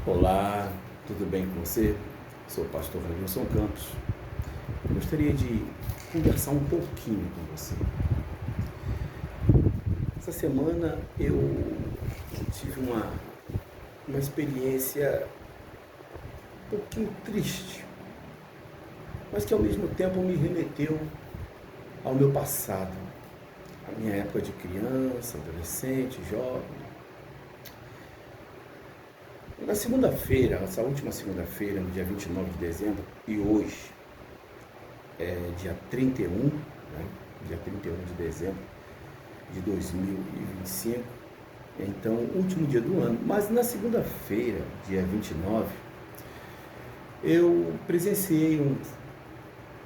Olá, tudo bem com você? Sou o pastor Wilson Campos. Gostaria de conversar um pouquinho com você. Essa semana eu tive uma experiência um pouquinho triste, mas que ao mesmo tempo me remeteu ao meu passado, à minha época de criança, adolescente, jovem. Na segunda-feira, essa última segunda-feira, no dia 29 de dezembro, e hoje é dia 31, né? Dia 31 de dezembro de 2025, então, último dia do ano. Mas na segunda-feira, dia 29, eu presenciei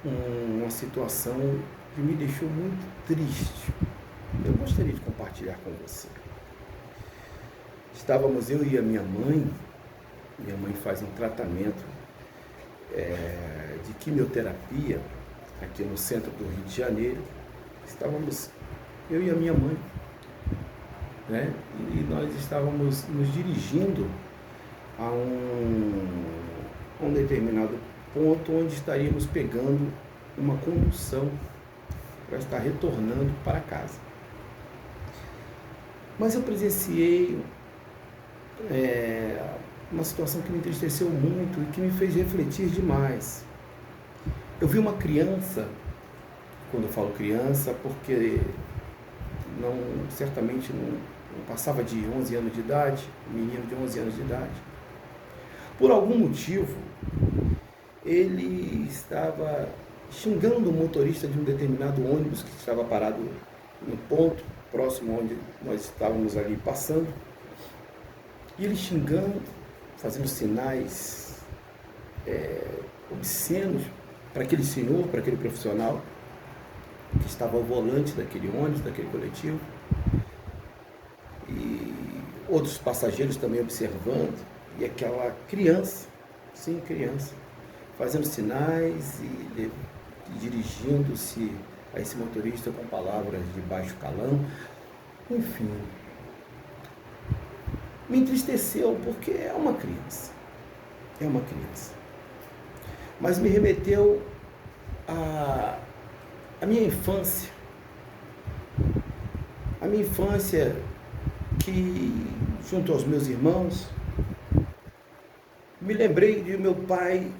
uma situação que me deixou muito triste. Eu gostaria de compartilhar com você. Estávamos eu e a minha mãe faz um tratamento de quimioterapia aqui no centro do Rio de Janeiro. Estávamos eu e a minha mãe, né? E nós estávamos nos dirigindo a um determinado ponto onde estaríamos pegando uma condução para estar retornando para casa. Mas eu presenciei uma situação que me entristeceu muito e que me fez refletir demais. Eu vi uma criança, quando eu falo criança, porque certamente não passava de 11 anos de idade, um menino de 11 anos de idade. Por algum motivo, ele estava xingando o motorista de um determinado ônibus que estava parado no ponto, próximo onde nós estávamos ali passando. E ele xingando, fazendo sinais obscenos para aquele senhor, para aquele profissional que estava ao volante daquele ônibus, daquele coletivo. E outros passageiros também observando. E aquela criança, fazendo sinais e dirigindo-se a esse motorista com palavras de baixo calão. Enfim, me entristeceu porque é uma criança, mas me remeteu à minha infância, que junto aos meus irmãos, me lembrei de meu pai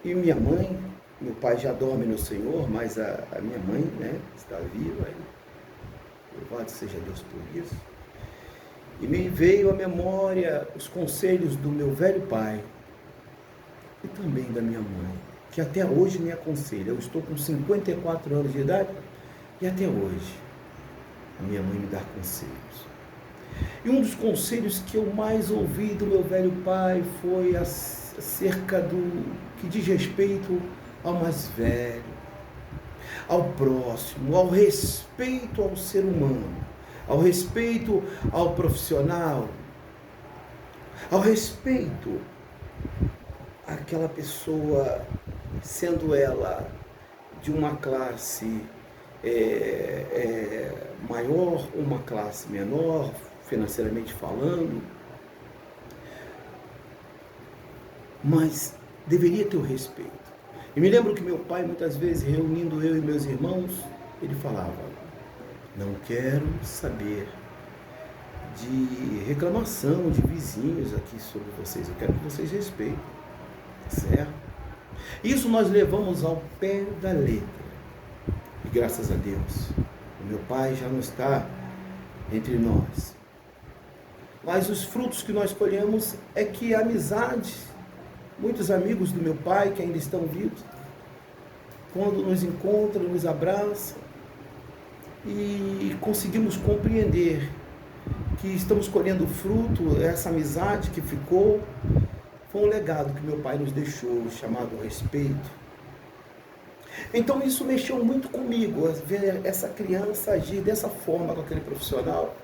e minha mãe. Meu pai já dorme no Senhor, mas a minha mãe, né, está viva, louvado seja Deus por isso. E me veio à memória os conselhos do meu velho pai e também da minha mãe, que até hoje me aconselha. Eu estou com 54 anos de idade e até hoje a minha mãe me dá conselhos. E um dos conselhos que eu mais ouvi do meu velho pai foi acerca do que diz respeito ao mais velho, ao próximo, ao respeito ao ser humano, ao respeito ao profissional, ao respeito àquela pessoa, sendo ela de uma classe maior ou uma classe menor, financeiramente falando, mas deveria ter o respeito. E me lembro que meu pai, muitas vezes, reunindo eu e meus irmãos, ele falava: não quero saber de reclamação de vizinhos aqui sobre vocês, eu quero que vocês respeitem, certo? Isso nós levamos ao pé da letra. E graças a Deus, o meu pai já não está entre nós. Mas os frutos que nós colhemos é que a amizade, muitos amigos do meu pai que ainda estão vivos, quando nos encontram, nos abraçam, e conseguimos compreender que estamos colhendo fruto, essa amizade que ficou, foi um legado que meu pai nos deixou, chamado respeito. Então isso mexeu muito comigo, ver essa criança agir dessa forma com aquele profissional.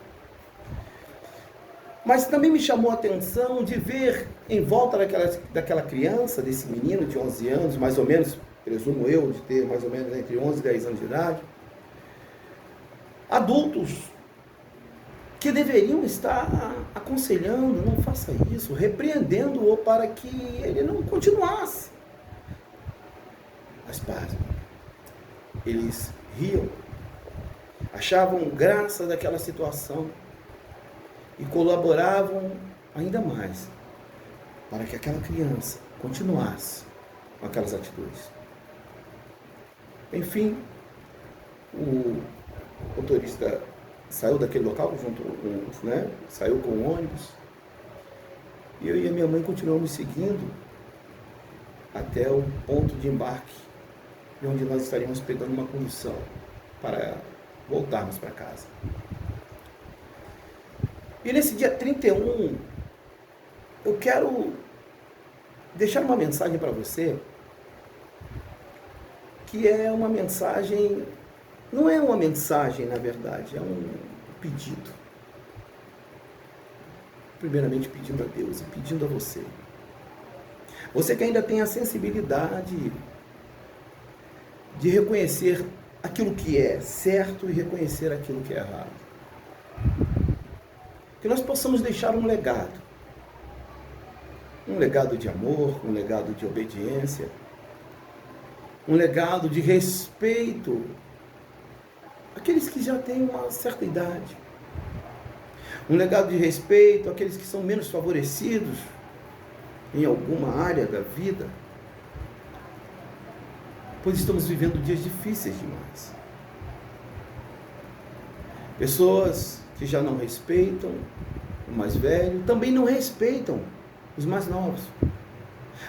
Mas também me chamou a atenção de ver em volta daquela criança, desse menino de 11 anos, mais ou menos, presumo eu, de ter mais ou menos entre 11 e 10 anos de idade, adultos que deveriam estar aconselhando, não faça isso, repreendendo-o para que ele não continuasse. Mas pasmem, eles riam, achavam graça daquela situação e colaboravam ainda mais para que aquela criança continuasse com aquelas atitudes. Enfim, o motorista saiu daquele local, saiu com o ônibus, e eu e a minha mãe continuamos seguindo até o ponto de embarque, onde nós estaríamos pegando uma condução para voltarmos para casa. E nesse dia 31, eu quero deixar uma mensagem para você, que é uma mensagem, não é uma mensagem na verdade, é um pedido. Primeiramente pedindo a Deus e pedindo a você. Você que ainda tem a sensibilidade de reconhecer aquilo que é certo e reconhecer aquilo que é errado. Que nós possamos deixar um legado de amor, um legado de obediência, um legado de respeito àqueles que já têm uma certa idade, um legado de respeito àqueles que são menos favorecidos em alguma área da vida, pois estamos vivendo dias difíceis demais. Pessoas que já não respeitam o mais velho, também não respeitam os mais novos.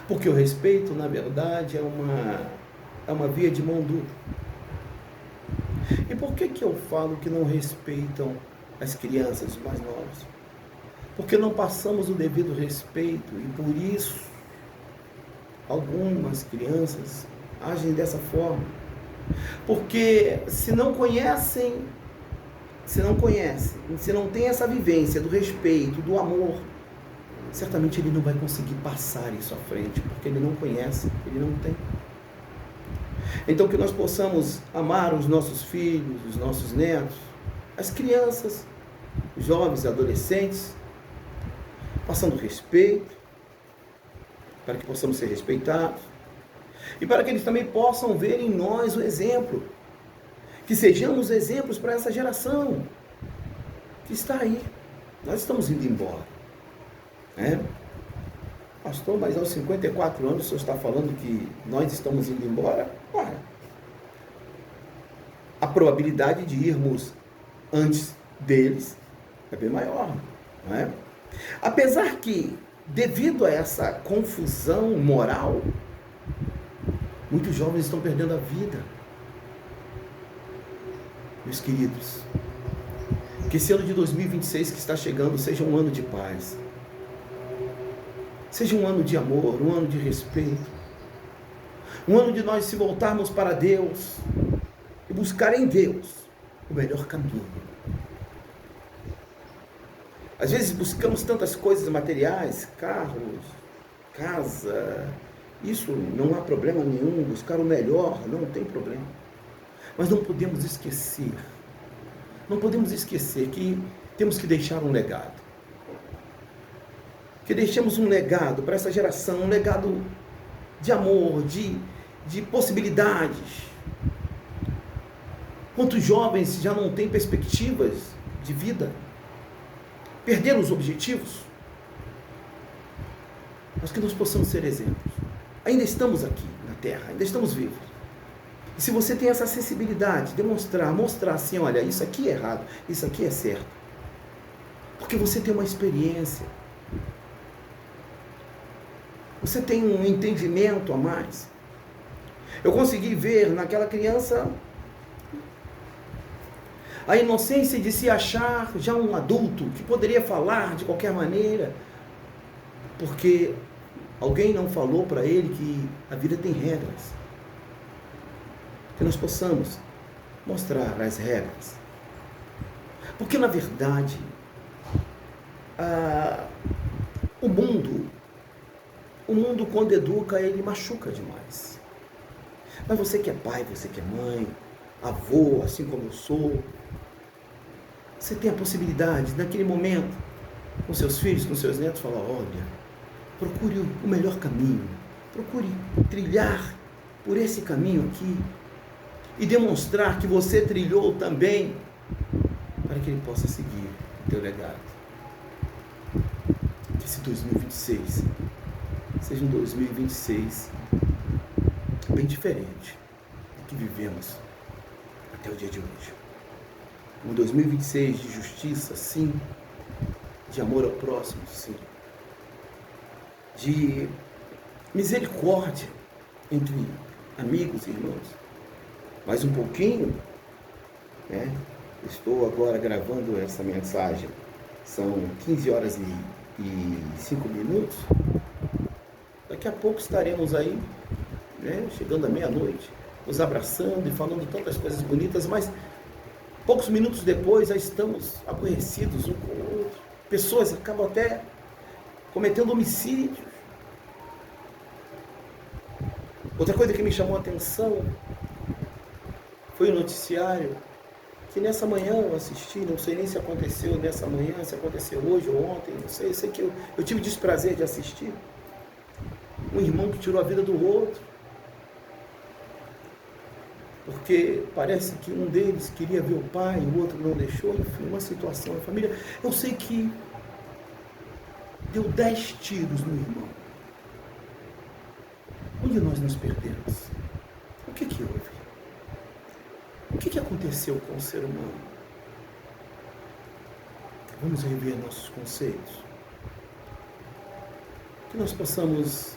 Porque o respeito, na verdade, é uma via de mão dupla. E por que eu falo que não respeitam as crianças, os mais novos? Porque não passamos o devido respeito e por isso algumas crianças agem dessa forma. Porque se não conhecem, se não tem essa vivência do respeito, do amor, certamente ele não vai conseguir passar isso à frente, porque ele não conhece, ele não tem. Então que nós possamos amar os nossos filhos, os nossos netos, as crianças, os jovens, adolescentes, passando respeito, para que possamos ser respeitados, e para que eles também possam ver em nós o exemplo, que sejamos exemplos para essa geração que está aí. Nós estamos indo embora, Pastor, mas aos 54 anos o senhor está falando que nós estamos indo embora? Ora, a probabilidade de irmos antes deles é bem maior, não é? Apesar que, devido a essa confusão moral, muitos jovens estão perdendo a vida. Meus queridos, que esse ano de 2026 que está chegando seja um ano de paz, seja um ano de amor, um ano de respeito, um ano de nós se voltarmos para Deus e buscar em Deus o melhor caminho. Às vezes buscamos tantas coisas materiais, carros, casa, isso não há problema nenhum, buscar o melhor, não tem problema. Mas não podemos esquecer que temos que deixar um legado. Que deixemos um legado para essa geração, um legado de amor, de possibilidades. Quantos jovens já não têm perspectivas de vida? Perderam os objetivos? Mas que nós possamos ser exemplos. Ainda estamos aqui na Terra, ainda estamos vivos. E se você tem essa sensibilidade, mostrar assim, olha, isso aqui é errado, isso aqui é certo. Porque você tem uma experiência. Você tem um entendimento a mais. Eu consegui ver naquela criança a inocência de se achar já um adulto, que poderia falar de qualquer maneira, porque alguém não falou para ele que a vida tem regras. Que nós possamos mostrar as regras. Porque, na verdade, o mundo, quando educa, ele machuca demais. Mas você que é pai, você que é mãe, avô, assim como eu sou, Você tem a possibilidade, naquele momento, com seus filhos, com seus netos, falar: olha, procure o melhor caminho, procure trilhar por esse caminho aqui e demonstrar que você trilhou também, para que ele possa seguir o teu legado. Que esse 2026 seja um 2026 bem diferente do que vivemos até o dia de hoje. Um 2026 de justiça, sim, de amor ao próximo, sim, de misericórdia entre amigos e irmãos. Mais um pouquinho, né? Estou agora gravando essa mensagem, são 15 horas e 5 minutos. Daqui a pouco estaremos aí, né, chegando à meia-noite, nos abraçando e falando tantas coisas bonitas, mas poucos minutos depois já estamos aborrecidos um com o outro. Pessoas acabam até cometendo homicídios. Outra coisa que me chamou a atenção foi o noticiário que nessa manhã eu assisti, não sei nem se aconteceu nessa manhã, se aconteceu hoje ou ontem, não sei, eu sei que eu tive o desprazer de assistir. Um irmão que tirou a vida do outro, porque parece que um deles queria ver o pai, o outro não deixou, enfim, uma situação na família. Eu sei que deu 10 tiros no irmão. Onde nós nos perdemos? O que houve? O que aconteceu com o ser humano? Vamos rever nossos conceitos. Que nós possamos,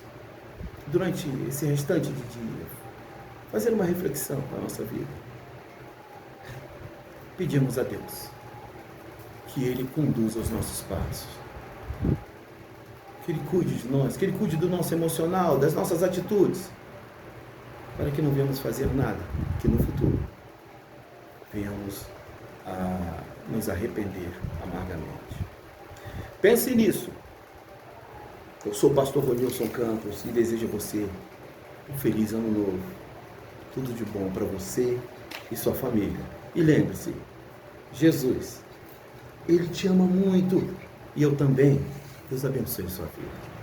durante esse restante de dia, fazer uma reflexão para a nossa vida. Pedimos a Deus que Ele conduza os nossos passos, que Ele cuide de nós, que Ele cuide do nosso emocional, das nossas atitudes, para que não venhamos fazer nada que no futuro venhamos a nos arrepender amargamente. Pense nisso. Eu sou o pastor Ronilson Campos e desejo a você um feliz ano novo. Tudo de bom para você e sua família. E lembre-se, Jesus, Ele te ama muito e eu também. Deus abençoe a sua vida.